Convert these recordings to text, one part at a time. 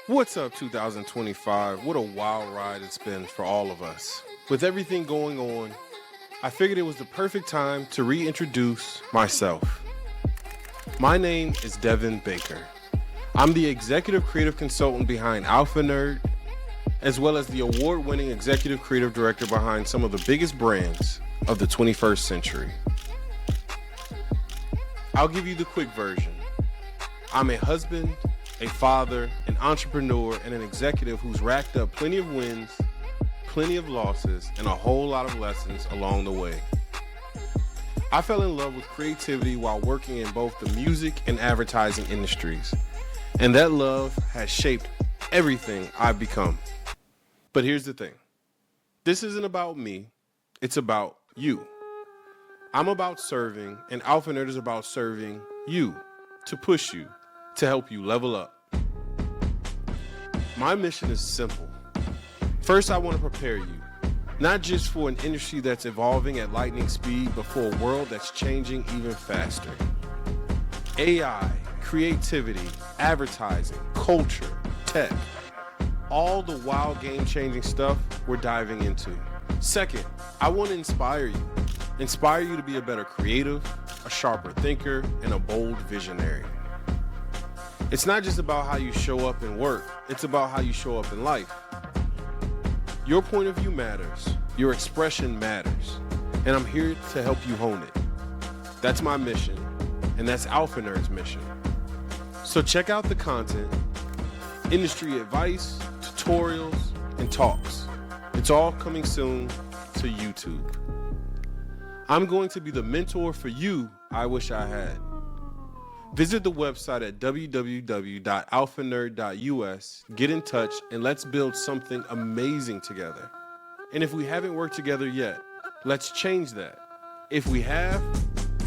What's up, 2025? What a wild ride it's been for all of us. With everything going on, I figured it was the perfect time to reintroduce myself. My name is Devin Baker. I'm the executive creative consultant behind Alphanerd, as well as the award-winning executive creative director behind some of the biggest brands of the 21st century. I'll give you the quick version. I'm a husband, a father, an entrepreneur, and an executive who's racked up plenty of wins, plenty of losses, and a whole lot of lessons along the way. I fell in love with creativity while working in both the music and advertising industries, and that love has shaped everything I've become. But here's the thing. This isn't about me, it's about you. I'm about serving, and Alphanerd is about serving you, to push you, to help you level up. My mission is simple. First, I want to prepare you, not just for an industry that's evolving at lightning speed, but for a world that's changing even faster. AI, creativity, advertising, culture, tech, all the wild game-changing stuff we're diving into. Second, I want to inspire you to be a better creative, a sharper thinker, and a bold visionary. It's not just about how you show up in work, it's about how you show up in life. Your point of view matters, your expression matters, and I'm here to help you hone it. That's my mission, and that's Alphanerd's mission. So check out the content, industry advice, tutorials, and talks. It's all coming soon to YouTube. I'm going to be the mentor for you I wish I had. Visit the website at www.alphanerd.us, get in touch, and let's build something amazing together. And if we haven't worked together yet, let's change that. If we have,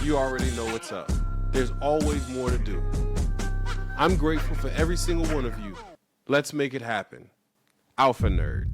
you already know what's up. There's always more to do. I'm grateful for every single one of you. Let's make it happen. Alphanerd.